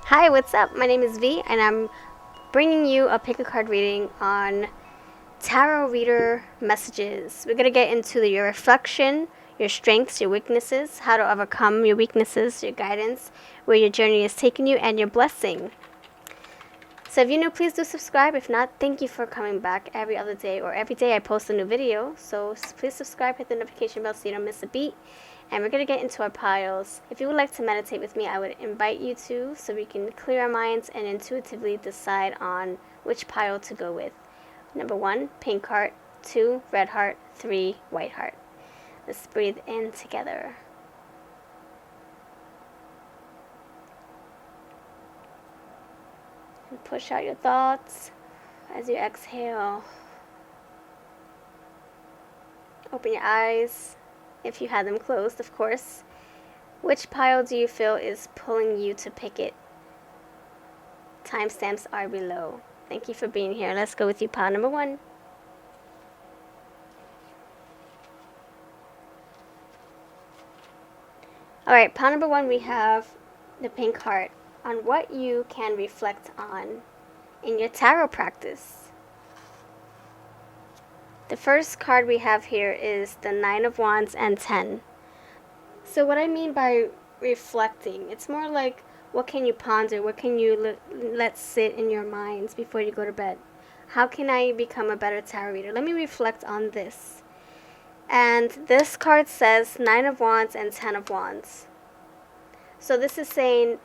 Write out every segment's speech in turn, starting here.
Hi, what's up? My name is V, and I'm bringing you a pick a card reading on tarot reader messages. We're going to get into your reflection, your strengths, your weaknesses, how to overcome your weaknesses, your guidance, where your journey is taking you, and your blessing. So if you're new, please do subscribe. If not, thank you for coming back every other day or every day I post a new video. So please subscribe, hit the notification bell so you don't miss a beat. And we're going to get into our piles. If you would like to meditate with me, I would invite you to, so we can clear our minds and intuitively decide on which pile to go with. Number 1, pink heart. 2, red heart. 3, white heart. Let's breathe in together. And push out your thoughts as you exhale. Open your eyes, if you had them closed, of course. Which pile do you feel is pulling you to pick it? Timestamps are below. Thank you for being here. Let's go with you, pile number 1. Alright, pile number 1, we have the pink heart. On what you can reflect on in your tarot practice. The first card we have here is the 9 of Wands and 10. So what I mean by reflecting, it's more like what can you ponder, what can you let sit in your minds before you go to bed. How can I become a better tarot reader? Let me reflect on this. And this card says 9 of Wands and 10 of Wands. So this is saying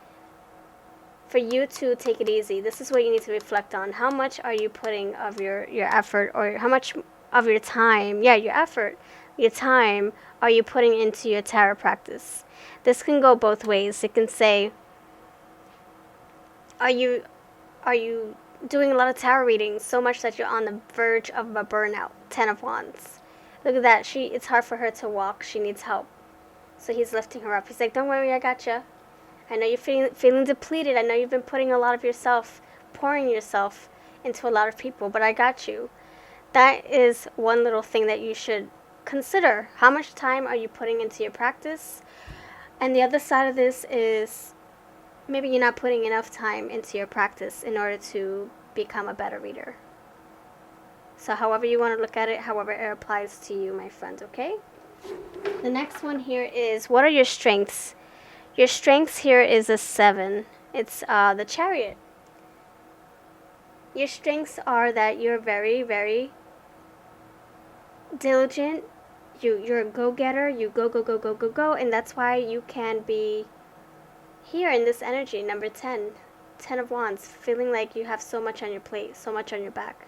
for you to take it easy. This is what you need to reflect on. How much are you putting of your effort, or how much of your time, your effort, your time, are you putting into your tarot practice? This can go both ways. It can say, are you doing a lot of tarot readings so much that you're on the verge of a burnout? 10 of Wands. Look at that. It's hard for her to walk. She needs help. So he's lifting her up. He's like, don't worry, I gotcha. I know you're feeling depleted. I know you've been putting a lot of yourself, pouring yourself into a lot of people, but I got you. That is one little thing that you should consider. How much time are you putting into your practice? And the other side of this is maybe you're not putting enough time into your practice in order to become a better reader. So however you want to look at it, however it applies to you, my friend, okay? The next one here is, what are your strengths? Your strengths here is a 7. It's the Chariot. Your strengths are that you're very, very diligent. You're a go-getter. You go, and that's why you can be here in this energy. Number 10 of Wands, feeling like you have so much on your plate, so much on your back.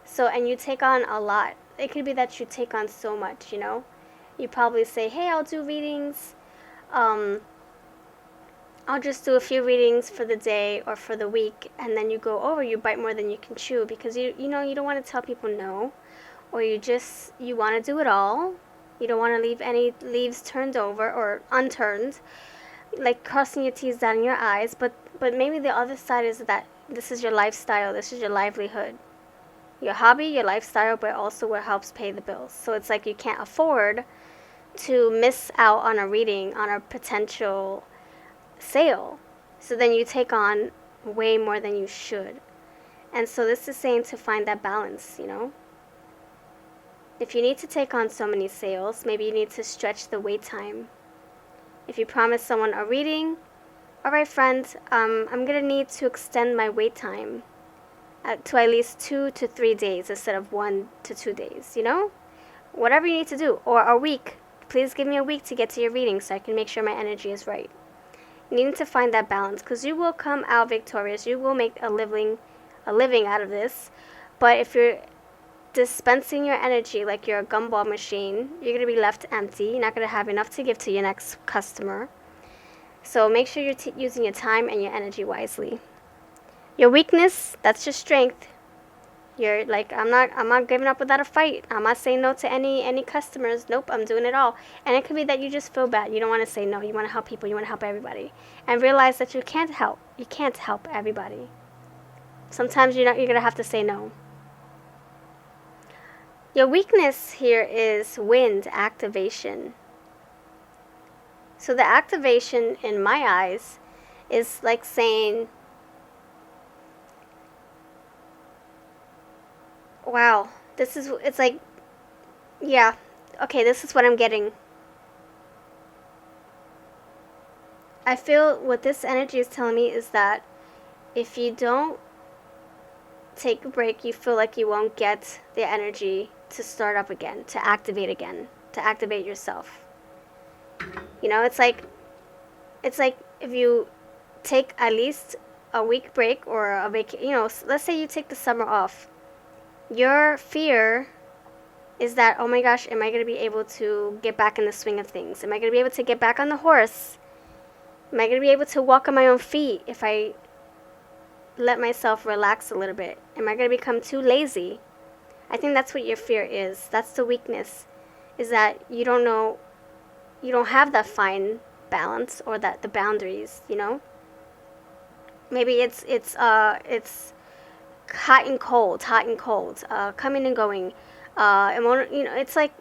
So, and you take on a lot. It could be that you take on so much, you know. You probably say, hey, I'll do readings. I'll just do a few readings for the day or for the week, and then you go over, you bite more than you can chew, because you don't want to tell people no, or you want to do it all. You don't want to leave any leaves turned over or unturned, like crossing your T's, dotting your I's, but maybe the other side is that this is your lifestyle, this is your livelihood, your hobby, your lifestyle, but also what helps pay the bills. So it's like you can't afford to miss out on a reading, on a potential sale. So then you take on way more than you should. And so this is saying to find that balance, you know. If you need to take on so many sales, maybe you need to stretch the wait time. If you promise someone a reading, all right, friend, I'm going to need to extend my wait time to at least 2 to 3 days instead of 1 to 2 days, you know? Whatever you need to do. Or a week. Please give me a week to get to your reading so I can make sure my energy is right. You need to find that balance, because you will come out victorious. You will make a living out of this. But if you're dispensing your energy like you're a gumball machine, you're going to be left empty. You're not going to have enough to give to your next customer. So make sure you're using your time and your energy wisely. Your weakness, that's your strength. You're like, I'm not giving up without a fight. I'm not saying no to any customers. Nope, I'm doing it all. And it could be that you just feel bad. You don't want to say no. You want to help people. You want to help everybody. And realize that you can't help. You can't help everybody. Sometimes you're going to have to say no. Your weakness here is wind activation. So the activation in my eyes is like saying, wow, it's like, yeah, okay, this is what I'm getting. I feel what this energy is telling me is that if you don't take a break, you feel like you won't get the energy to start up again, to activate yourself. You know, it's like if you take at least a week break or a vacation, you know, let's say you take the summer off. Your fear is that, oh my gosh, am I going to be able to get back in the swing of things? Am I going to be able to get back on the horse? Am I going to be able to walk on my own feet if I let myself relax a little bit? Am I going to become too lazy? I think that's what your fear is. That's the weakness, is that you don't know, you don't have that fine balance or that the boundaries, you know? Maybe it's hot and cold, coming and going. You know, it's like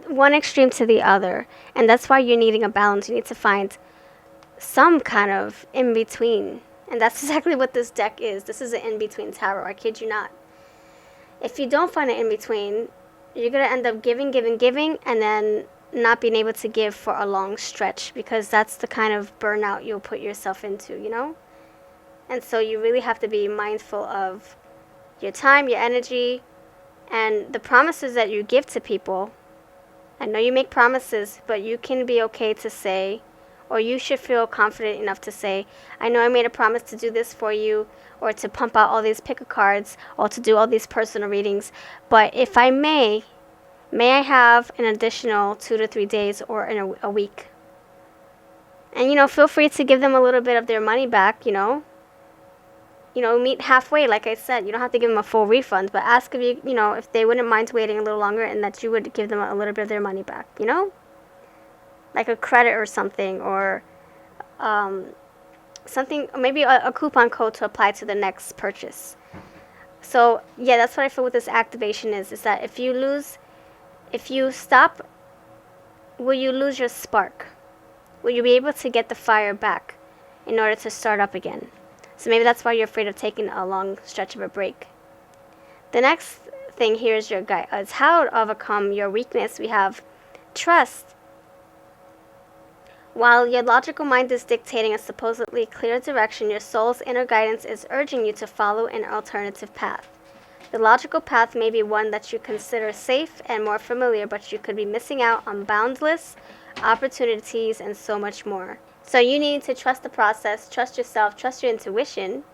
one extreme to the other, and that's why you're needing a balance. You need to find some kind of in between, and that's exactly what this deck is. This is an in between tarot. I kid you not. If you don't find an in between, you're gonna end up giving, and then not being able to give for a long stretch, because that's the kind of burnout you'll put yourself into, you know? And so you really have to be mindful of your time, your energy, and the promises that you give to people. I know you make promises, but you can be okay to say, or you should feel confident enough to say, I know I made a promise to do this for you, or to pump out all these pick-a cards, or to do all these personal readings, but if I may I have an additional 2 to 3 days or in a week? And, you know, feel free to give them a little bit of their money back, you know? You know, meet halfway, like I said. You don't have to give them a full refund, but ask if you know, if they wouldn't mind waiting a little longer, and that you would give them a little bit of their money back, you know? Like a credit or something, or something, maybe a coupon code to apply to the next purchase. So, yeah, that's what I feel with this activation is that if you stop, will you lose your spark? Will you be able to get the fire back in order to start up again? So maybe that's why you're afraid of taking a long stretch of a break. The next thing here is your guide. It's how to overcome your weakness. We have trust. While your logical mind is dictating a supposedly clear direction, your soul's inner guidance is urging you to follow an alternative path. The logical path may be one that you consider safe and more familiar, but you could be missing out on boundless opportunities and so much more. So you need to trust the process, trust yourself, trust your intuition,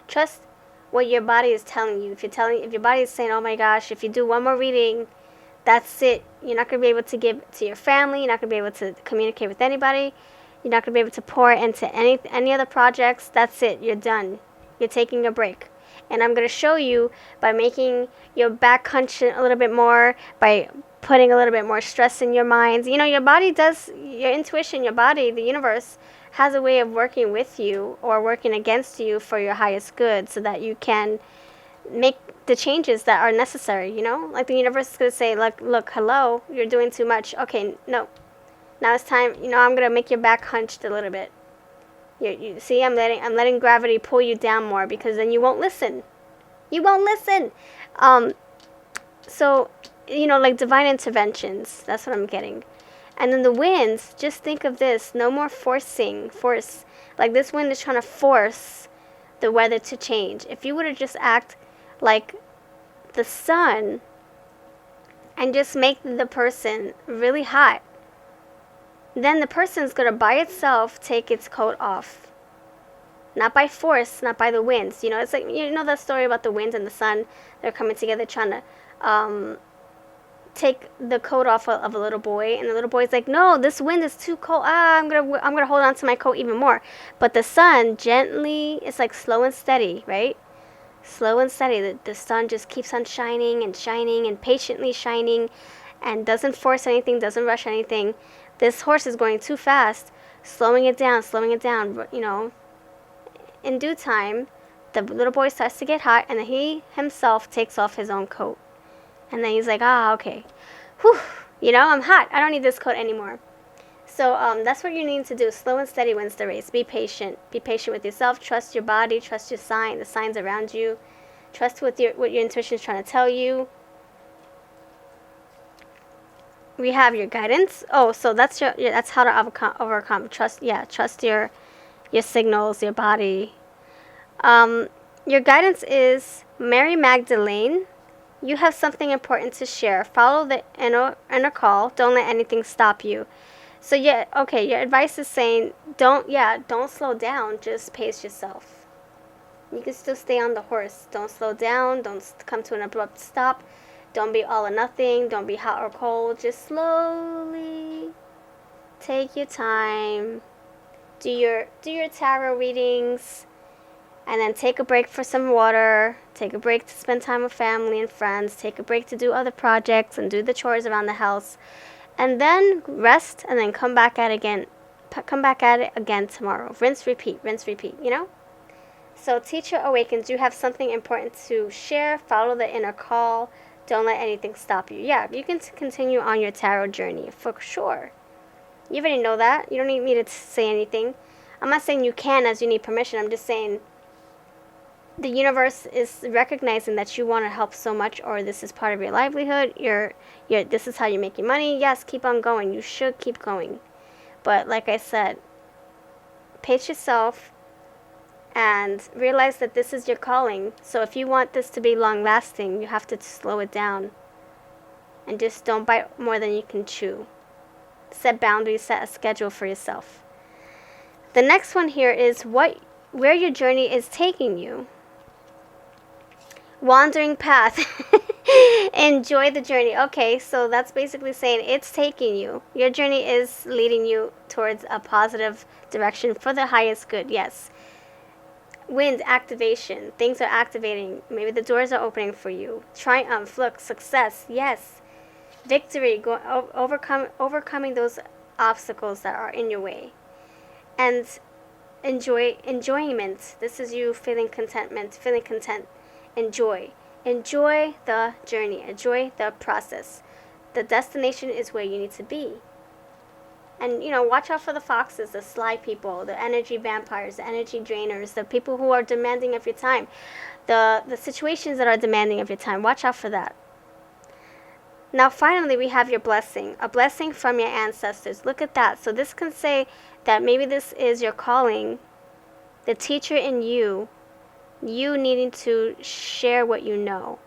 trust what your body is telling you. If your body is saying, oh my gosh, if you do one more reading, that's it. You're not going to be able to give it to your family. You're not going to be able to communicate with anybody. You're not going to be able to pour into any other projects. That's it. You're done. You're taking a break. And I'm going to show you by making your back hunch a little bit more, by putting a little bit more stress in your mind. You know, your body does, your intuition, your body, the universe has a way of working with you or working against you for your highest good, so that you can make the changes that are necessary, you know? Like the universe is going to say, like, look, hello, you're doing too much. Okay, no. Now it's time, you know, I'm going to make your back hunched a little bit. You see, I'm letting gravity pull you down more, because then you won't listen. You won't listen. So, you know, like divine interventions. That's what I'm getting. And then the winds, just think of this. No more force. Like this wind is trying to force the weather to change. If you were to just act like the sun and just make the person really hot, then the person's going to by itself take its coat off. Not by force, not by the winds. You know, it's like, you know that story about the wind and the sun? They're coming together trying to take the coat off of a little boy, and the little boy's like, no, this wind is too cold. I'm gonna hold on to my coat even more. But the sun gently, it's like slow and steady, right? Slow and steady. The sun just keeps on shining and shining and patiently shining, and doesn't force anything, doesn't rush anything. This horse is going too fast, slowing it down, you know. In due time, the little boy starts to get hot, and then he himself takes off his own coat. And then he's like, okay. Whew, you know, I'm hot. I don't need this coat anymore. So that's what you need to do. Slow and steady wins the race. Be patient. Be patient with yourself. Trust your body. Trust your sign, the signs around you. Trust what your intuition is trying to tell you. We have your guidance. Oh, so that's that's how to overcome. Trust your signals, your body. Your guidance is Mary Magdalene. You have something important to share. Follow the inner call. Don't let anything stop you. So your advice is saying don't slow down. Just pace yourself. You can still stay on the horse. Don't slow down. Don't come to an abrupt stop. Don't be all or nothing. Don't be hot or cold. Just slowly take your time. Do your tarot readings. And then take a break for some water. Take a break to spend time with family and friends. Take a break to do other projects and do the chores around the house. And then rest and then come back at it again. Come back at it again tomorrow. Rinse, repeat, you know? So teacher awakens. You have something important to share. Follow the inner call. Don't let anything stop you. Yeah, you can continue on your tarot journey for sure. You already know that. You don't need me to say anything. I'm not saying you can as you need permission. I'm just saying the universe is recognizing that you want to help so much, or this is part of your livelihood. This is how you're making money. Yes, keep on going. You should keep going. But like I said, pace yourself and realize that this is your calling. So if you want this to be long lasting, you have to slow it down. And just don't bite more than you can chew. Set boundaries, set a schedule for yourself. The next one here is where your journey is taking you. Wandering path. Enjoy the journey. Okay, so that's basically saying it's taking you. Your journey is leading you towards a positive direction for the highest good. Yes. Wind, activation. Things are activating. Maybe the doors are opening for you. Triumph, look, success. Yes. Victory, overcoming those obstacles that are in your way. And enjoyment. This is you feeling content. Enjoy the journey. Enjoy the process. The destination is where you need to be. And, watch out for the foxes, the sly people, the energy vampires, the energy drainers, the people who are demanding of your time, the situations that are demanding of your time. Watch out for that. Now, finally, we have your blessing, a blessing from your ancestors. Look at that. So this can say that maybe this is your calling, the teacher in you needing to share what you know.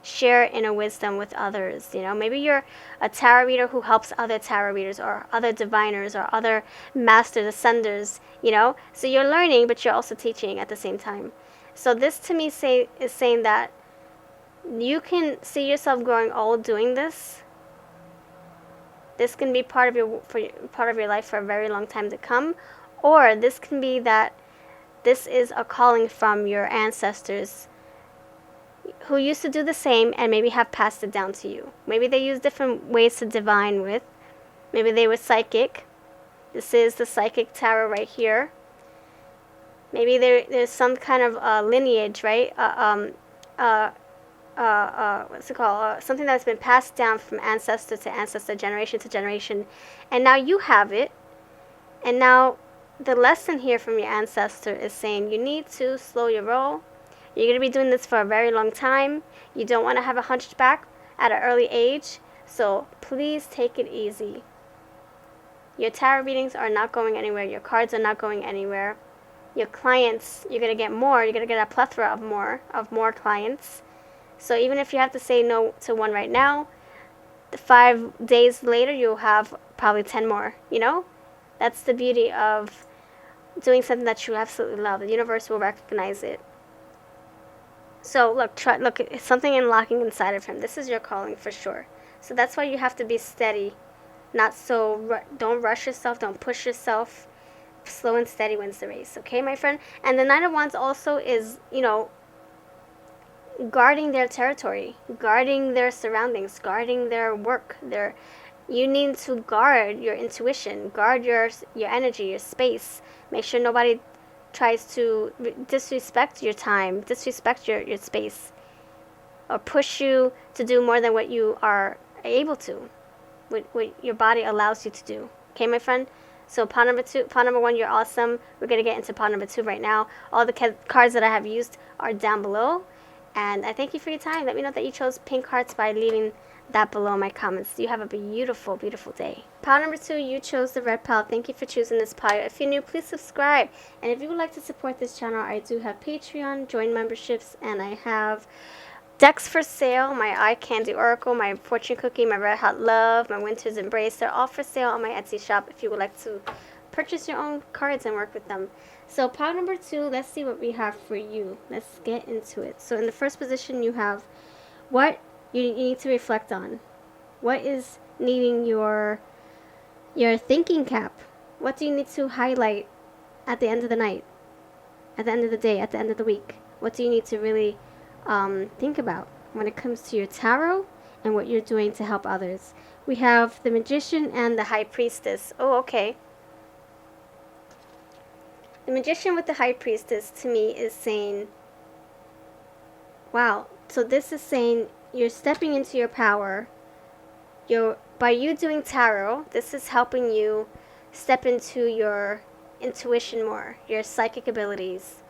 Share inner wisdom with others. Maybe you're a tarot reader who helps other tarot readers or other diviners or other master ascenders, So you're learning, but you're also teaching at the same time. So this to me is saying that you can see yourself growing old doing this. This can be part of your life for a very long time to come, or this can be that this is a calling from your ancestors who used to do the same and maybe have passed it down to you. Maybe they use different ways to divine with. Maybe they were psychic. This is the psychic tarot right here. Maybe there's some kind of lineage, right? What's it called? Something that's been passed down from ancestor to ancestor, generation to generation. And now you have it. And now the lesson here from your ancestor is saying you need to slow your roll. You're going to be doing this for a very long time. You don't want to have a hunchback at an early age. So please take it easy. Your tarot readings are not going anywhere. Your cards are not going anywhere. Your clients, you're going to get more. You're going to get a plethora of more clients. So even if you have to say no to one right now, 5 days later you'll have probably 10 more, That's the beauty of doing something that you absolutely love. The universe will recognize it. So look, it's something unlocking inside of him. This is your calling for sure. So that's why you have to be steady. Don't rush yourself, don't push yourself. Slow and steady wins the race, okay, my friend? And the Nine of Wands also is, guarding their territory, guarding their surroundings, guarding their work. You need to guard your intuition, guard your energy, your space. Make sure nobody tries to disrespect your time, disrespect your space, or push you to do more than what you are able to, what your body allows you to do. Okay, my friend? So pile number 1, you're awesome. We're going to get into pile number 2 right now. All the cards that I have used are down below. And I thank you for your time. Let me know that you chose pink hearts by leaving that below in my comments. You have a beautiful, beautiful day. Pile number 2, you chose the red pile. Thank you for choosing this pile. If you're new, please subscribe. And if you would like to support this channel, I do have Patreon, join memberships, and I have decks for sale. My Eye Candy Oracle, my Fortune Cookie, my Red Hot Love, my Winter's Embrace. They're all for sale on my Etsy shop if you would like to purchase your own cards and work with them. So pile number 2, let's see what we have for you. Let's get into it. So in the first position, you have what you need to reflect on. What is needing your thinking cap? What do you need to highlight at the end of the night, at the end of the day, at the end of the week? What do you need to really think about when it comes to your tarot and what you're doing to help others? We have the Magician and the High Priestess. Oh, okay. The Magician with the High Priestess to me is saying, wow, so this is saying you're stepping into your power. By you doing tarot, this is helping you step into your intuition more, your psychic abilities.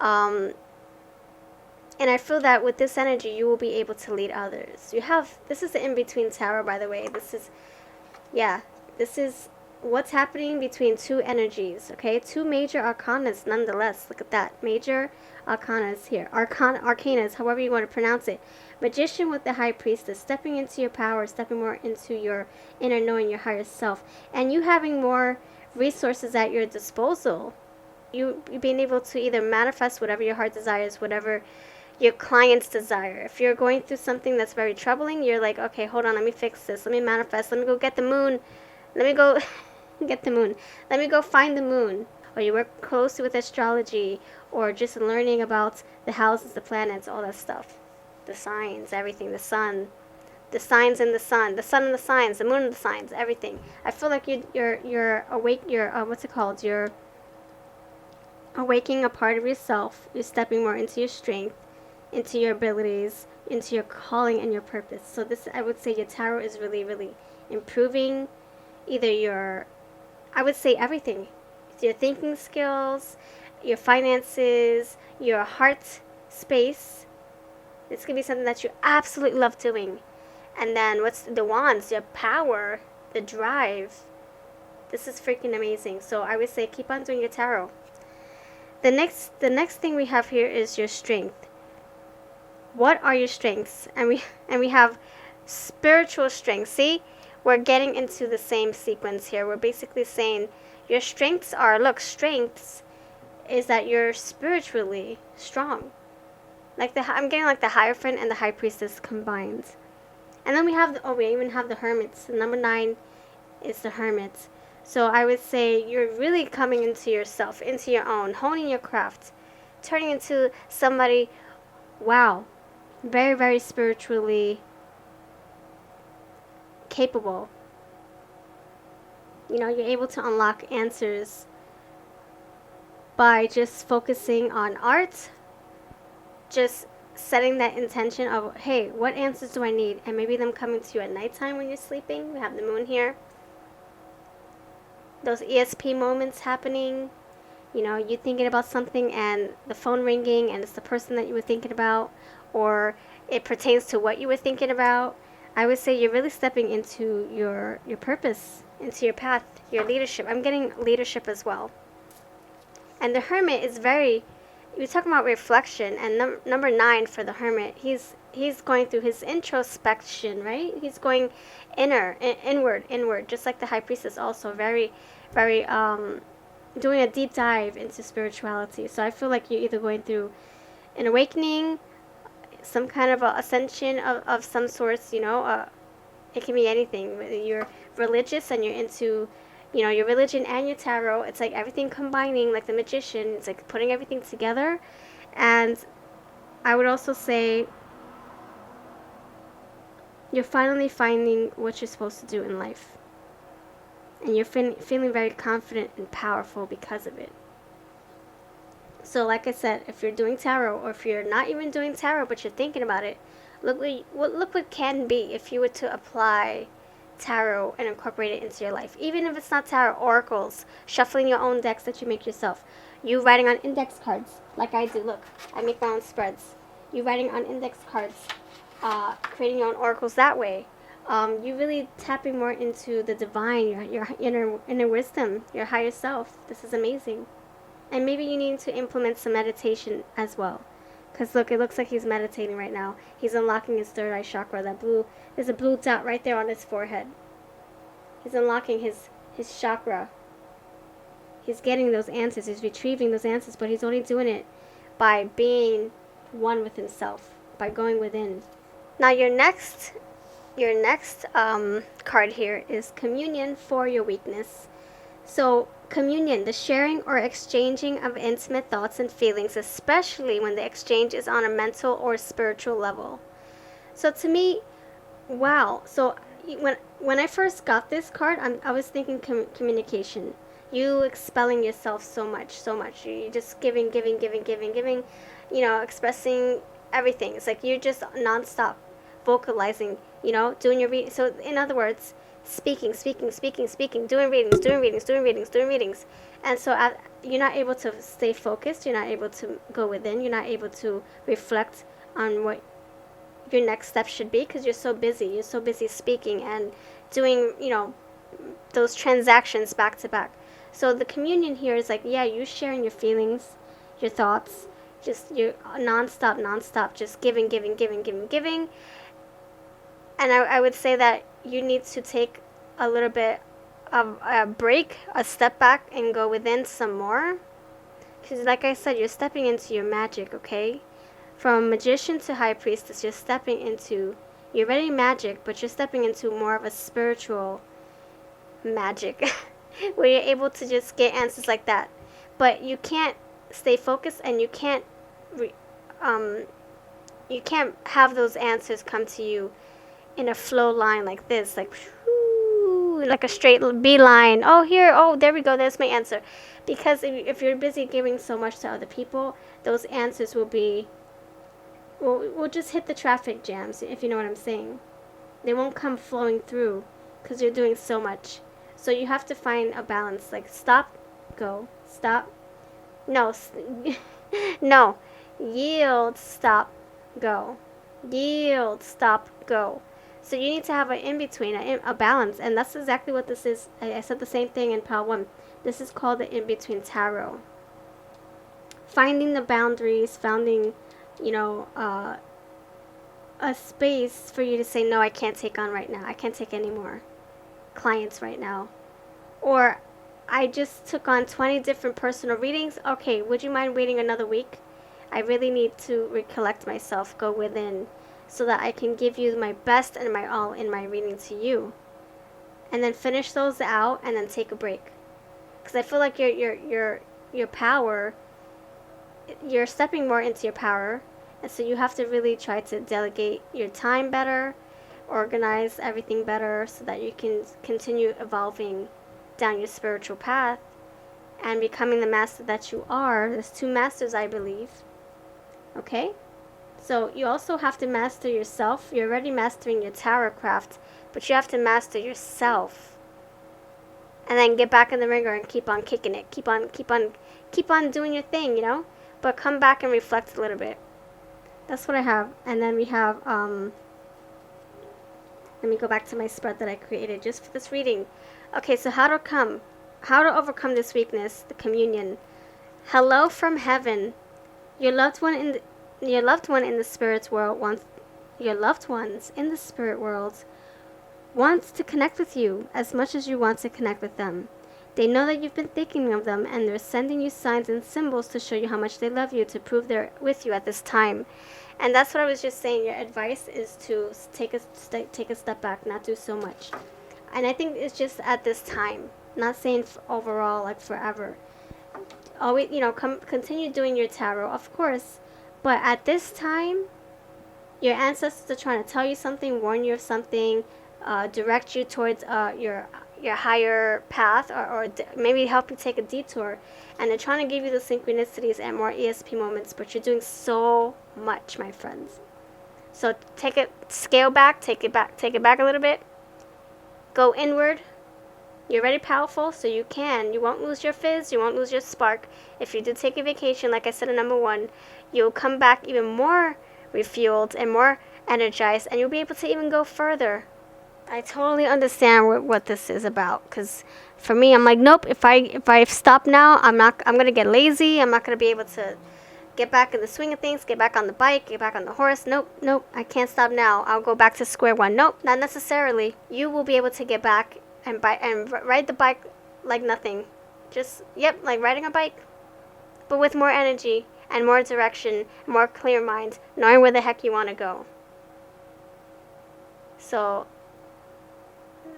And I feel that with this energy, you will be able to lead others. This is the in-between tarot, by the way. This is what's happening between two energies, okay? Two major arcanas, nonetheless. Look at that. Major arcanas here. Arcanas, however you want to pronounce it. Magician with the High Priestess, stepping into your power, stepping more into your inner knowing, your higher self. And you having more resources at your disposal. You being able to either manifest whatever your heart desires, whatever your clients desire. If you're going through something that's very troubling, you're like, okay, hold on, let me fix this. Let me manifest. Let me go get the moon. Let me go get the moon. Let me go find the moon. Or you work closely with astrology, or just learning about the houses, the planets, all that stuff. The signs, everything, the sun. The signs in the sun and the signs, the moon and the signs, everything. I feel like you're awake, what's it called? You're awakening a part of yourself. You're stepping more into your strength, into your abilities, into your calling and your purpose. So this, I would say your tarot is really, really improving either I would say everything. Your thinking skills, your finances, your heart space. It's going to be something that you absolutely love doing. And then what's the wands, your power, the drive. This is freaking amazing. So I would say keep on doing your tarot. The next thing we have here is your strength. What are your strengths? And we have spiritual strength. See, we're getting into the same sequence here. We're basically saying your strengths are, strengths is that you're spiritually strong. I'm getting like the Hierophant and the High Priestess combined. And then we even have the Hermits. The number 9 is the Hermit. So I would say you're really coming into yourself, into your own, honing your craft, turning into somebody, wow, very, very spiritually capable. You're able to unlock answers by just focusing on art, just setting that intention of, hey, what answers do I need? And maybe them coming to you at nighttime when you're sleeping. We have the moon here. Those ESP moments happening. You thinking about something and the phone ringing and it's the person that you were thinking about, or it pertains to what you were thinking about. I would say you're really stepping into your purpose, into your path, your leadership. I'm getting leadership as well. And the Hermit is we're talking about reflection, and number 9 for the Hermit, he's going through his introspection, right? He's going inward, just like the High Priestess, also very, very doing a deep dive into spirituality. So I feel like you're either going through an awakening, some kind of ascension of some sorts. It can be anything. Whether you're religious and you're into your religion and your tarot, it's like everything combining, like the Magician. It's like putting everything together. And I would also say you're finally finding what you're supposed to do in life. And you're feeling very confident and powerful because of it. So like I said, if you're doing tarot, or if you're not even doing tarot but you're thinking about it, look what can be if you were to apply tarot and incorporate it into your life. Even if it's not tarot, oracles, shuffling your own decks that you make yourself. You writing on index cards, like I do. Look, I make my own spreads. You writing on index cards, creating your own oracles that way. You really tapping more into the divine, your inner wisdom, your higher self. This is amazing. And maybe you need to implement some meditation as well. Because look, it looks like he's meditating right now. He's unlocking his third eye chakra. There's a blue dot right there on his forehead. He's unlocking his chakra. He's getting those answers. He's retrieving those answers. But he's only doing it by being one with himself. By going within. Now your next card here is communion for your weakness. So communion, the sharing or exchanging of intimate thoughts and feelings, especially when the exchange is on a mental or spiritual level. So to me, wow. So when I first got this card, I was thinking communication. You expelling yourself so much. You just giving, expressing everything. It's like you're just nonstop vocalizing, doing your reading. So in other words, speaking, doing readings. And so you're not able to stay focused. You're not able to go within. You're not able to reflect on what your next step should be because you're so busy. You're so busy speaking and doing, those transactions back to back. So the communion here is like, yeah, you sharing your feelings, your thoughts, just you're nonstop, just giving. And I would say that you need to take a little bit of a break, a step back, and go within some more. Because like I said, you're stepping into your magic, okay? From magician to high priestess, you're already magic, but you're stepping into more of a spiritual magic. Where you're able to just get answers like that. But you can't stay focused, and you can't have those answers come to you in a flow line like this, like a straight beeline. There we go, there's my answer. Because if you're busy giving so much to other people, those answers will just hit the traffic jams, if you know what I'm saying. They won't come flowing through because you're doing so much. So you have to find a balance, like stop, go, stop, no, no, yield, stop, go, yield, stop, go. So you need to have an in-between, a balance, and that's exactly what this is. I said the same thing in Pile 1. This is called the in-between tarot. Finding the boundaries, finding, a space for you to say, no, I can't take on right now. I can't take any more clients right now. Or I just took on 20 different personal readings. Okay, would you mind waiting another week? I really need to recollect myself, go within, so that I can give you my best and my all in my reading to you. And then finish those out and then take a break. Because I feel like your power, you're stepping more into your power. And so you have to really try to delegate your time better, organize everything better so that you can continue evolving down your spiritual path and becoming the master that you are. There's 2 masters, I believe. Okay? So you also have to master yourself. You're already mastering your tarot craft, but you have to master yourself. And then get back in the ringer and keep on kicking it. Keep on doing your thing, But come back and reflect a little bit. That's what I have. And then we have, let me go back to my spread that I created just for this reading. Okay, so how to overcome this weakness, the communion. Hello from heaven. Your loved one in the spirit world wants to connect with you as much as you want to connect with them. They know that you've been thinking of them, and they're sending you signs and symbols to show you how much they love you, to prove they're with you at this time. And that's what I was just saying. Your advice is to take a step back, not do so much. And I think it's just at this time, not saying overall, like forever. Always, continue doing your tarot, of course. But at this time, your ancestors are trying to tell you something, warn you of something, direct you towards your higher path, or maybe help you take a detour. And they're trying to give you the synchronicities and more ESP moments, but you're doing so much, my friends. So scale back, take it back a little bit. Go inward. You're already powerful, so you won't lose your fizz, you won't lose your spark. If you do take a vacation, like I said in number 1, you'll come back even more refueled and more energized, and you'll be able to even go further. I totally understand what this is about, because for me, I'm like, nope, if I stop now, I'm going to get lazy, I'm not going to be able to get back in the swing of things, get back on the bike, get back on the horse. Nope, I can't stop now. I'll go back to square one. Nope, not necessarily. You will be able to get back and ride the bike like nothing. Just, yep, like riding a bike, but with more energy and more direction, more clear mind, knowing where the heck you want to go. So,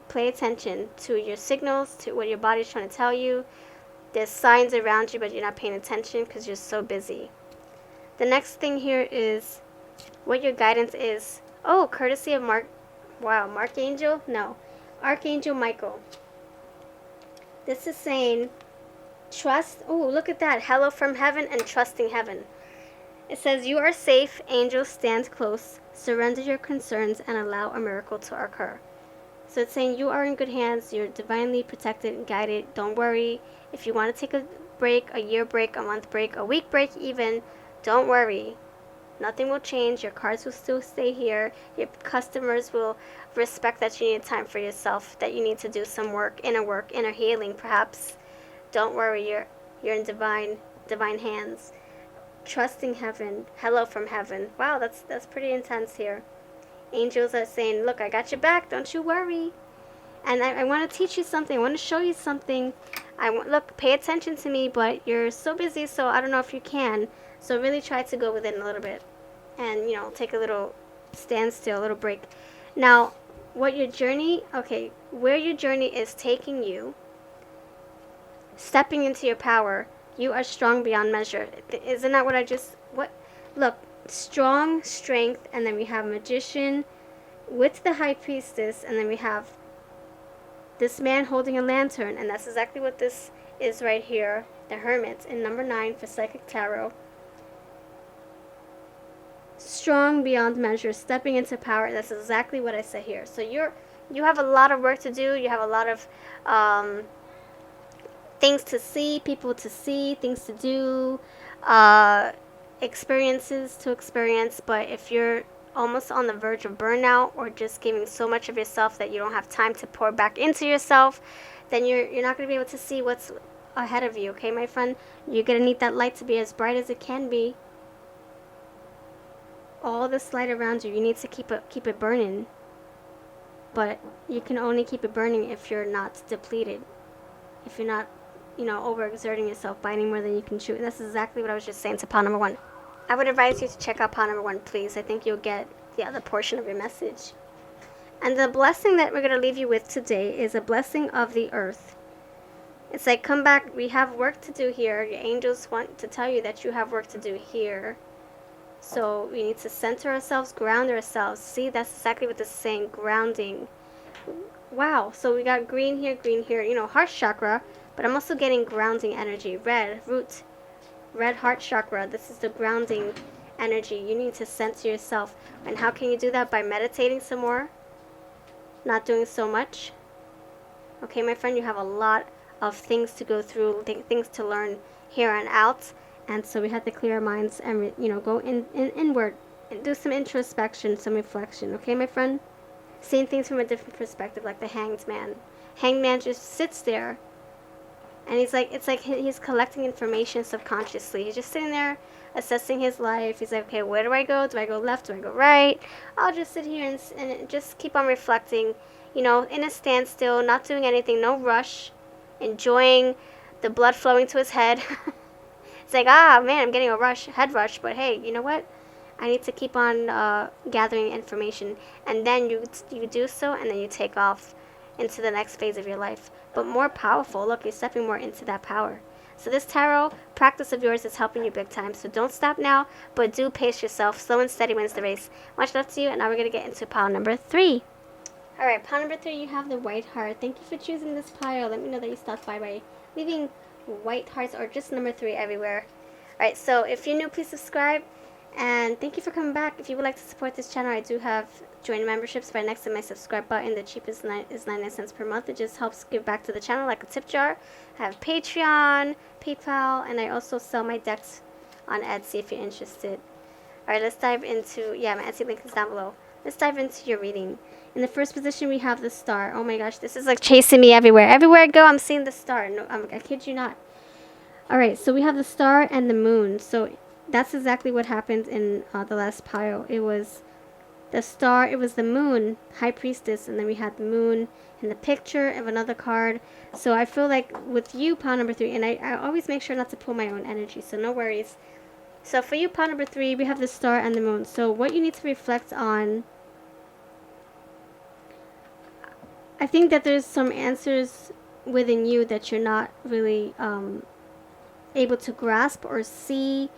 pay attention to your signals, to what your body's trying to tell you. There's signs around you, but you're not paying attention because you're so busy. The next thing here is what your guidance is. Oh, courtesy of Archangel Michael. This is saying, trust. Oh, look at that. Hello from heaven and trusting heaven. It says, you are safe. Angels stand close. Surrender your concerns and allow a miracle to occur. So it's saying you are in good hands. You're divinely protected and guided. Don't worry. If you want to take a break, a year break, a month break, a week break even, don't worry. Nothing will change. Your cards will still stay here. Your customers will respect that you need time for yourself, that you need to do some work, inner healing perhaps. Don't worry. You're in divine hands. Trusting heaven. Hello from heaven. Wow, that's pretty intense here. Angels are saying, look, I got your back. Don't you worry. And I want to teach you something. I want to show you something. Look, pay attention to me, but you're so busy, so I don't know if you can. So really try to go within a little bit. And, take a little standstill, a little break. Now, where your journey is taking you, stepping into your power, you are strong beyond measure. Isn't that look, strong, strength, and then we have magician with the high priestess, and then we have this man holding a lantern, and that's exactly what this is right here, the hermit in number 9 for psychic tarot. Strong beyond measure, stepping into power. That's exactly what I said here. So you have a lot of work to do. You have a lot of things to see, people to see, things to do, experiences to experience. But if you're almost on the verge of burnout or just giving so much of yourself that you don't have time to pour back into yourself, then you're not going to be able to see what's ahead of you. Okay, my friend, you're going to need that light to be as bright as it can be. All this light around you need to keep it burning. But you can only keep it burning if you're not depleted, if you're not overexerting yourself, biting more than you can chew. That's exactly what I was just saying to pile number 1. I would advise you to check out pile number 1, please. I think you'll get the other portion of your message. And the blessing that we're going to leave you with today is a blessing of the earth. It's like, come back, we have work to do here. Your angels want to tell you that you have work to do here. So we need to center ourselves, ground ourselves. See, that's exactly what this is saying, grounding. Wow, so we got green here, heart chakra, but I'm also getting grounding energy. Red, root, red heart chakra. This is the grounding energy. You need to center yourself. And how can you do that? By meditating some more, not doing so much. Okay, my friend, you have a lot of things to go through, things to learn here and out. And so we have to clear our minds and, go inward and do some introspection, some reflection. Okay, my friend? Seeing things from a different perspective, like the hanged man. Hanged man just sits there, and it's like he's collecting information subconsciously. He's just sitting there assessing his life. He's like, okay, where do I go? Do I go left? Do I go right? I'll just sit here and just keep on reflecting, in a standstill, not doing anything, no rush, enjoying the blood flowing to his head. It's like, man, I'm getting a head rush, but hey, you know what? I need to keep on gathering information, and then you do so, and then you take off into the next phase of your life. But more powerful. Look, you're stepping more into that power. So this tarot practice of yours is helping you big time. So don't stop now, but do pace yourself. Slow and steady wins the race. Much love to you, and now we're going to get into pile number 3. All right, pile number 3, you have the white heart. Thank you for choosing this pile. Let me know that you stopped by leaving white hearts or just number 3 everywhere. All right, so if you're new, please subscribe. And thank you for coming back. If you would like to support this channel, I do have join memberships right next to my subscribe button. The cheapest is 99 cents per month. It just helps give back to the channel like a tip jar. I have Patreon, PayPal, and I also sell my decks on Etsy if you're interested. Alright, let's dive into, yeah, my Etsy link is down below. Let's dive into your reading. In the first position, we have the star. Oh my gosh, this is like chasing me everywhere. Everywhere I go, I'm seeing the star. No, I kid you not. Alright, so we have the star and the moon. So that's exactly what happened in the last pile. It was the star, it was the moon, High Priestess, and then we had the moon in the picture of another card. So I feel like with you, pile number 3, and I always make sure not to pull my own energy, so no worries. So for you, pile number 3, we have the star and the moon. So what you need to reflect on, I think that there's some answers within you that you're not really able to grasp or see.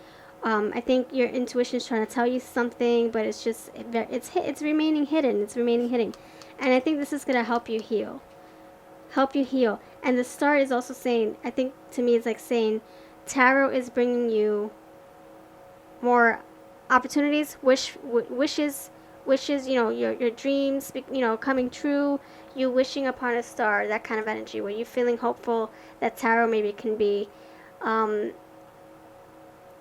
I think your intuition is trying to tell you something, but it's just, it's remaining hidden. It's remaining hidden. And I think this is going to help you heal. Help you heal. And the star is also saying, I think to me it's like saying, tarot is bringing you more opportunities, wishes, you know, your dreams, you know, coming true, you wishing upon a star, that kind of energy, where you're feeling hopeful that tarot maybe can be,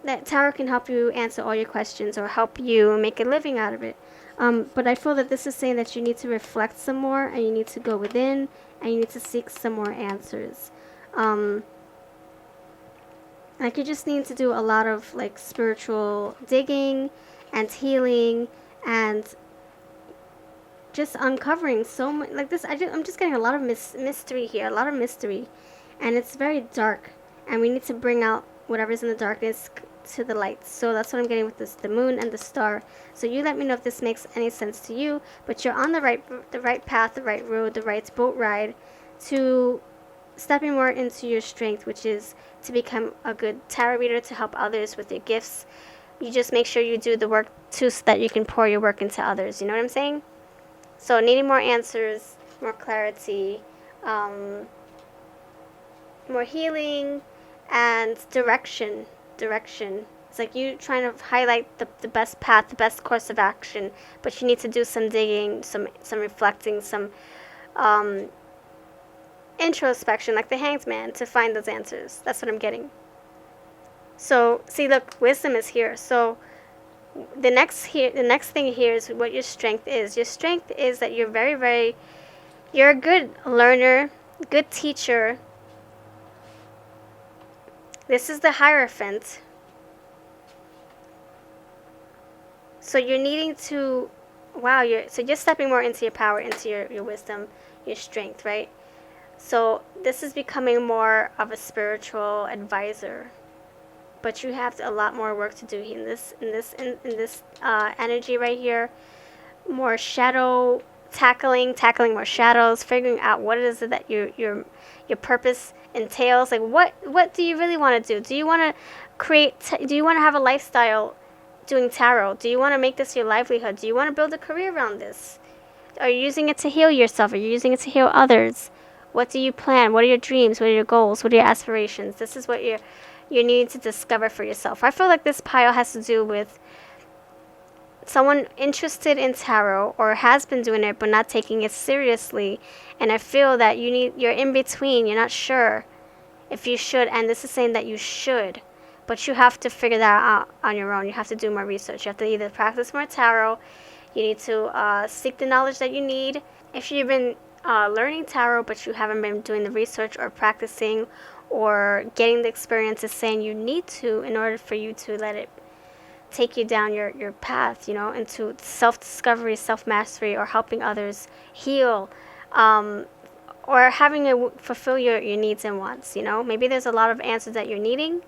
that tarot can help you answer all your questions or help you make a living out of it. But I feel that this is saying that you need to reflect some more, and you need to go within, and you need to seek some more answers. Like you just need to do a lot of like spiritual digging and healing and just uncovering so much like this. I'm just getting a lot of mystery here, a lot of mystery, and it's very dark, and we need to bring out whatever's in the darkness to the light. So that's what I'm getting with this, the moon and the star. So you let me know if this makes any sense to you, but you're on the right path, the right road, the right boat ride to stepping more into your strength, which is to become a good tarot reader, to help others with your gifts. You just make sure you do the work too, so that you can pour your work into others. You know what I'm saying? So needing more answers, more clarity, more healing, and direction. It's like you trying to highlight the best path, the best course of action, but you need to do some digging, some reflecting, some introspection, like the Hanged Man, to find those answers. That's what I'm getting. So see, look, wisdom is here. So the next thing here is what your strength is. Your strength is that you're you're a good learner, good teacher. This is the Hierophant. So you're needing to, wow, you're stepping more into your power, into your wisdom, your strength, right? So this is becoming more of a spiritual advisor, but you have a lot more work to do in this energy right here. More shadow tackling more shadows, figuring out what it is that your purpose entails. Like what do you really want to do? Do you want to create? Do you want to have a lifestyle doing tarot? Do you want to make this your livelihood? Do you want to build a career around this? Are you using it to heal yourself? Are you using it to heal others? What do you plan? What are your dreams? What are your goals? What are your aspirations? This is what you need to discover for yourself. I feel like this pile has to do with someone interested in tarot or has been doing it but not taking it seriously. And I feel that you're in between. You're not sure if you should, and this is saying that you should, but you have to figure that out on your own. You have to do more research. You have to either practice more tarot. You need to seek the knowledge that you need. If you've been learning tarot but you haven't been doing the research or practicing or getting the experiences, saying you need to in order for you to let it take you down your path, you know, into self-discovery, self-mastery, or helping others heal, or having it fulfill your needs and wants, you know. Maybe there's a lot of answers that you're needing,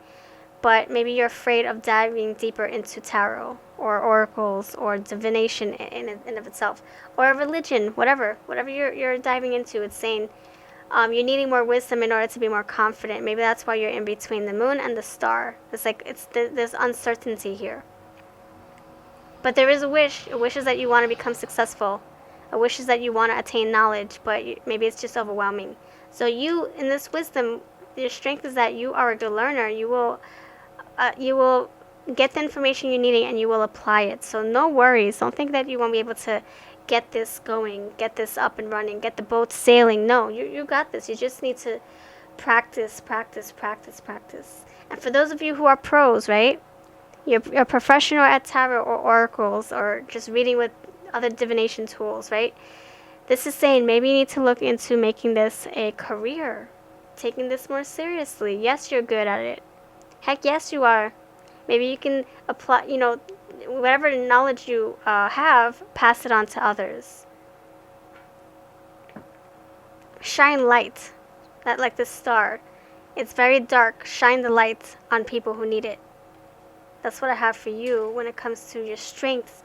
but maybe you're afraid of diving deeper into tarot or oracles or divination in of itself, or a religion, whatever you're diving into. It's saying you're needing more wisdom in order to be more confident. Maybe that's why you're in between the moon and the star. It's like there's uncertainty here. But there is a wish. A wish is that you want to become successful. A wish is that you want to attain knowledge, but maybe it's just overwhelming. So you, in this wisdom, your strength is that you are a good learner. You will get the information you're needing and you will apply it. So no worries. Don't think that you won't be able to get this going, get this up and running, get the boat sailing. No, you got this. You just need to practice, practice, practice, practice. And for those of you who are pros, right? You're professional at tarot or oracles or just reading with other divination tools, right? This is saying maybe you need to look into making this a career, taking this more seriously. Yes, you're good at it. Heck yes, you are. Maybe you can apply, whatever knowledge you have, pass it on to others. Shine light, that like the star. It's very dark. Shine the light on people who need it. That's what I have for you when it comes to your strengths.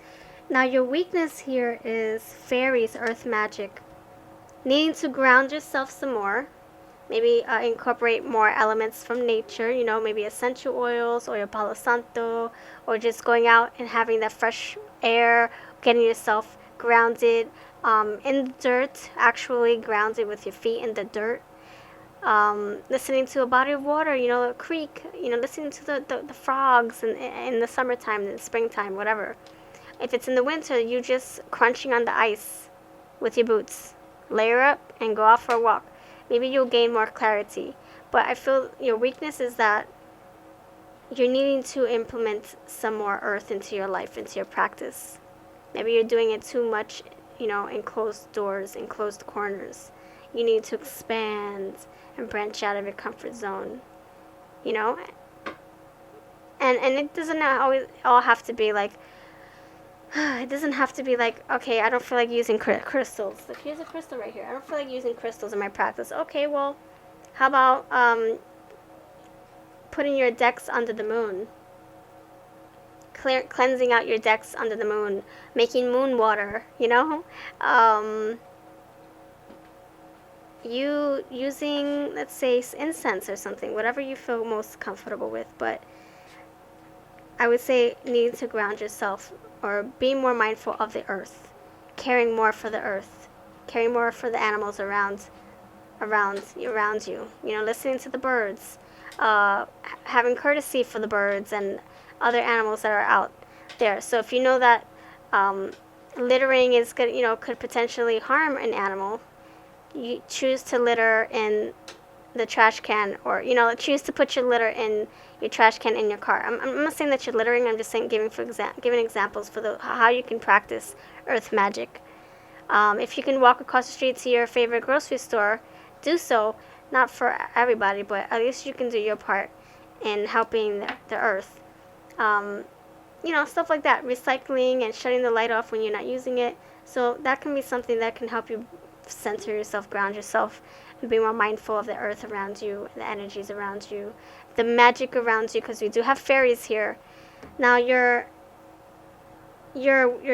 Now, your weakness here is fairies, earth magic. Needing to ground yourself some more. Maybe incorporate more elements from nature, maybe essential oils or your Palo Santo, or just going out and having that fresh air, getting yourself grounded in the dirt, actually grounded with your feet in the dirt. Listening to a body of water, a creek, listening to the frogs in the summertime, in the springtime, whatever. If it's in the winter, you just crunching on the ice with your boots. Layer up and go out for a walk. Maybe you'll gain more clarity. But I feel your weakness is that you're needing to implement some more earth into your life, into your practice. Maybe you're doing it too much, in closed doors, in closed corners. You need to expand and branch out of your comfort zone, And it doesn't always all have to be like, it doesn't have to be like, okay, I don't feel like using crystals. Like, here's a crystal right here. I don't feel like using crystals in my practice. Okay, well, how about putting your decks under the moon? Cleansing out your decks under the moon. Making moon water, You using, let's say, incense or something. Whatever you feel most comfortable with. But I would say needing to ground yourself or be more mindful of the earth, caring more for the earth, caring more for the animals around you, listening to the birds, having courtesy for the birds and other animals that are out there. So if you know that littering is good, could potentially harm an animal, you choose to litter in the trash can, or choose to put your litter in your trash can in your car. I'm not saying that you're littering. I'm just saying giving examples for how you can practice earth magic. If you can walk across the street to your favorite grocery store, do so. Not for everybody, but at least you can do your part in helping the earth. Stuff like that. Recycling and shutting the light off when you're not using it. So that can be something that can help you center yourself, ground yourself, and be more mindful of the earth around you, the energies around you, the magic around you, because we do have fairies here. Now, your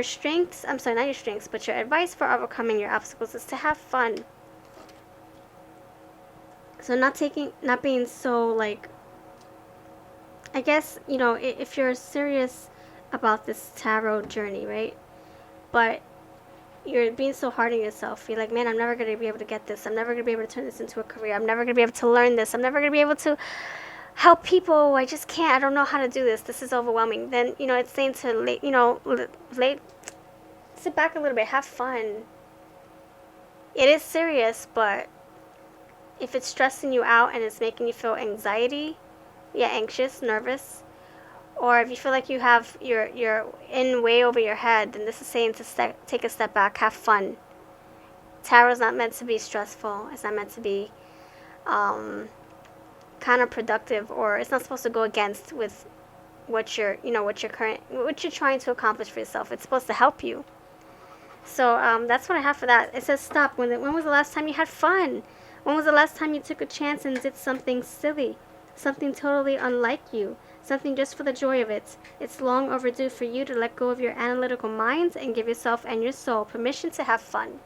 strengths, I'm sorry, not your strengths, but your advice for overcoming your obstacles is to have fun. So not being so, like, I guess, if you're serious about this tarot journey, right? But you're being so hard on yourself. You're like, man, I'm never going to be able to get this. I'm never going to be able to turn this into a career. I'm never going to be able to learn this. I'm never going to be able to help people. I just can't. I don't know how to do this. This is overwhelming. Then, it's saying to, sit back a little bit. Have fun. It is serious, but if it's stressing you out and it's making you feel anxious, nervous, or if you feel like you're in way over your head, then this is saying to take a step back, have fun. Tarot's not meant to be stressful. It's not meant to be counterproductive, or it's not supposed to go against with what you're trying to accomplish for yourself. It's supposed to help you. So that's what I have for that. It says stop. When was the last time you had fun? When was the last time you took a chance and did something silly, something totally unlike you? Something just for the joy of it. It's long overdue for you to let go of your analytical mind and give yourself and your soul permission to have fun.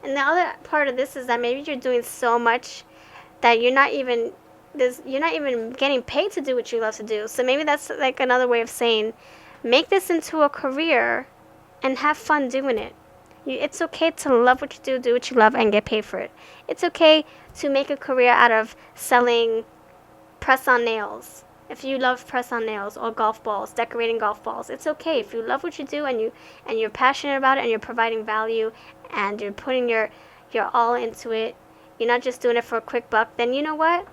And the other part of this is that maybe you're doing so much that you're not even getting paid to do what you love to do. So maybe that's like another way of saying, make this into a career and have fun doing it. It's okay to love what you do what you love, and get paid for it. It's okay to make a career out of selling press-on nails. If you love press-on nails or golf balls, decorating golf balls, it's okay. If you love what you do and you're passionate about it and you're providing value and you're putting your all into it, you're not just doing it for a quick buck, then you know what?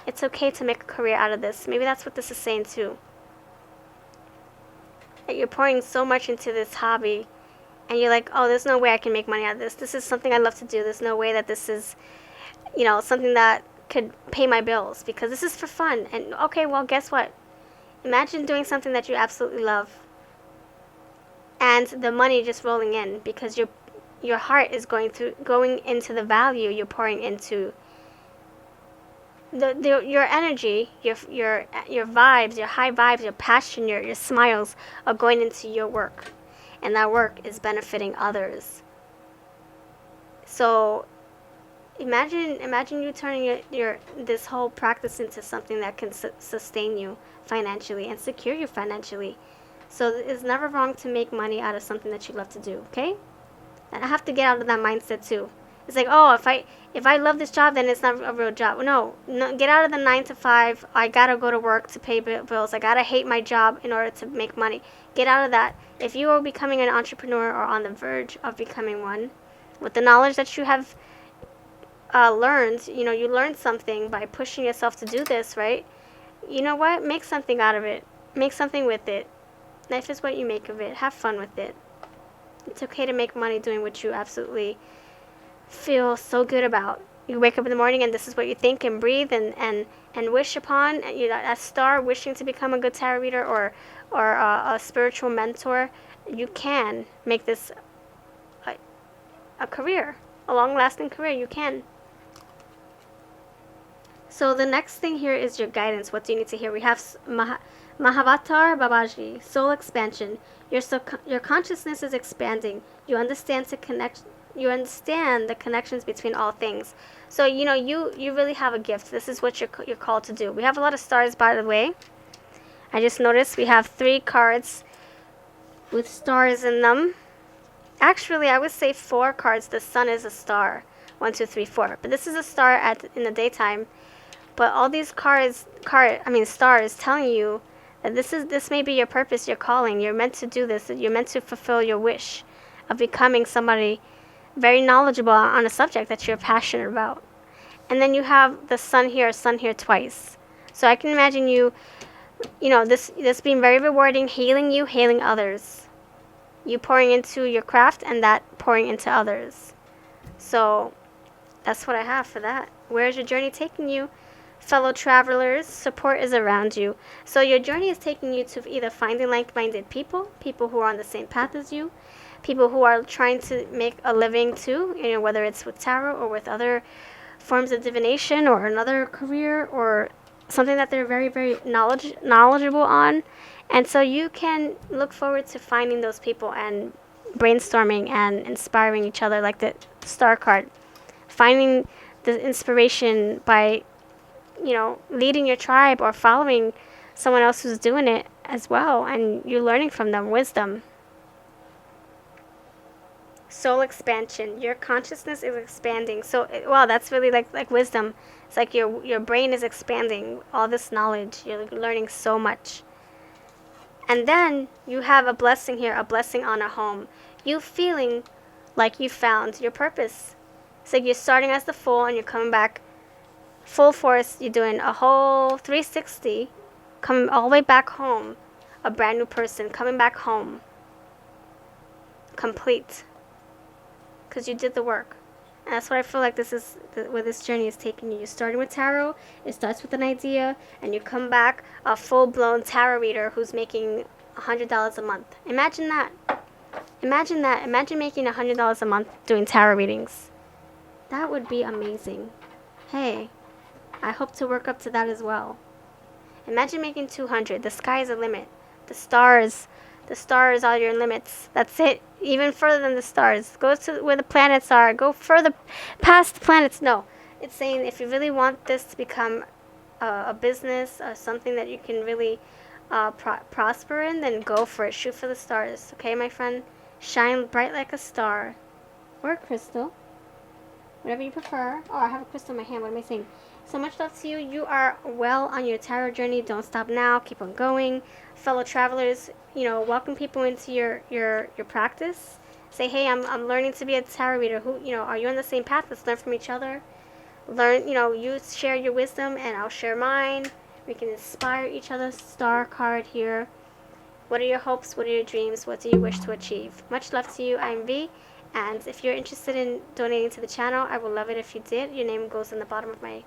It's okay to make a career out of this. Maybe that's what this is saying too. That you're pouring so much into this hobby and you're like, oh, there's no way I can make money out of this. This is something I love to do. There's no way that this is, something that could pay my bills because this is for fun. And okay, well, guess what? Imagine doing something that you absolutely love and the money just rolling in because your heart is going into the value you're pouring into your energy, your vibes, your high vibes, your passion, your smiles are going into your work, and that work is benefiting others. So imagine you turning this whole practice into something that can sustain you financially and secure you financially. So it's never wrong to make money out of something that you love to do, okay? And I have to get out of that mindset too. It's like, oh, if I love this job, then it's not a real job. No, get out of the 9 to 5. I gotta go to work to pay bills. I gotta hate my job in order to make money. Get out of that. If you are becoming an entrepreneur or on the verge of becoming one, with the knowledge that you have learned, you learned something by pushing yourself to do this, right? You know what? Make something out of it. Make something with it. Life is what you make of it. Have fun with it. It's okay to make money doing what you absolutely feel so good about. You wake up in the morning and this is what you think and breathe and wish upon. A star wishing to become a good tarot reader or a spiritual mentor. You can make this a career, a long-lasting career. You can. So the next thing here is your guidance. What do you need to hear? We have Mahavatar Babaji, soul expansion. Your consciousness is expanding. You understand the connections between all things. So you really have a gift. This is what you're called to do. We have a lot of stars, by the way. I just noticed we have 3 cards with stars in them. Actually, I would say 4 cards. The sun is a star. 1, 2, 3, 4. But this is a star in the daytime. But all these stars telling you that this may be your purpose, your calling. You're meant to do this. You're meant to fulfill your wish of becoming somebody very knowledgeable on a subject that you're passionate about. And then you have the sun here twice. So I can imagine this being very rewarding, healing you, healing others. You pouring into your craft and that pouring into others. So that's what I have for that. Where's your journey taking you? Fellow travelers, support is around you. So your journey is taking you to either finding like-minded people who are on the same path as you, people who are trying to make a living too, whether it's with tarot or with other forms of divination or another career or something that they're very, very knowledgeable on. And so you can look forward to finding those people and brainstorming and inspiring each other, like the star card. Finding the inspiration by leading your tribe or following someone else who's doing it as well, and you're learning from them wisdom. Soul expansion. Your consciousness is expanding. So, wow, that's really like wisdom. It's like your brain is expanding. All this knowledge. You're learning so much. And then you have a blessing here, a blessing on a home. You feeling like you found your purpose. It's like you're starting as the Fool and you're coming back full force. You're doing a whole 360, coming all the way back home, a brand new person coming back home, complete, because you did the work. And that's what I feel like this is where this journey is taking you. You're starting with tarot. It starts with an idea, and you come back a full-blown tarot reader who's making $100 a month. Imagine that. Imagine that. Imagine making $100 a month doing tarot readings. That would be amazing. Hey, I hope to work up to that as well. Imagine making 200. The sky is the limit. The stars are your limits. That's it. Even further than the stars. Go to where the planets are. Go further past the planets. No. It's saying if you really want this to become a business or something that you can really prosper in, then go for it. Shoot for the stars. Okay, my friend? Shine bright like a star. Or a crystal. whatever you prefer. Oh, I have a crystal in my hand. What am I saying? So much love to you. You are well on your tarot journey. Don't stop now. Keep on going. Fellow travelers, welcome people into your practice. Say, hey, I'm learning to be a tarot reader. Are you on the same path? Let's learn from each other. Learn, you share your wisdom and I'll share mine. We can inspire each other. Star card here. What are your hopes? What are your dreams? What do you wish to achieve? Much love to you. I'm V. And if you're interested in donating to the channel, I would love it if you did. Your name goes in the bottom of my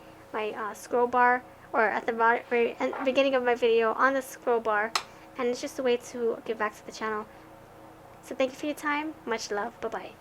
scroll bar, or at the very beginning of my video on the scroll bar. And it's just a way to give back to the channel. So thank you for your time. Much love. Bye-bye.